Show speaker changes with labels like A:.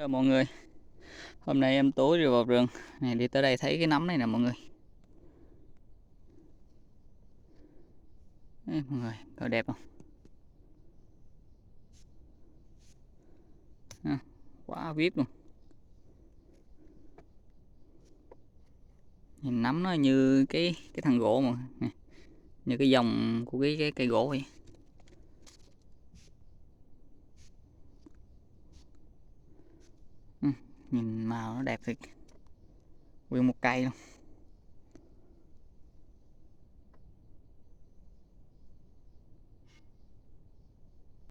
A: Chào mọi người, hôm nay em tối rồi vào rừng này, đi tới đây thấy cái nấm này nè mọi người. Đấy, mọi người coi đẹp không? À, quá vip luôn. Nhìn nấm nó như cái thằng gỗ mà nè, như cái dòng của cái cây gỗ vậy. Ừ, nhìn màu nó đẹp thiệt, nguyên một cây luôn.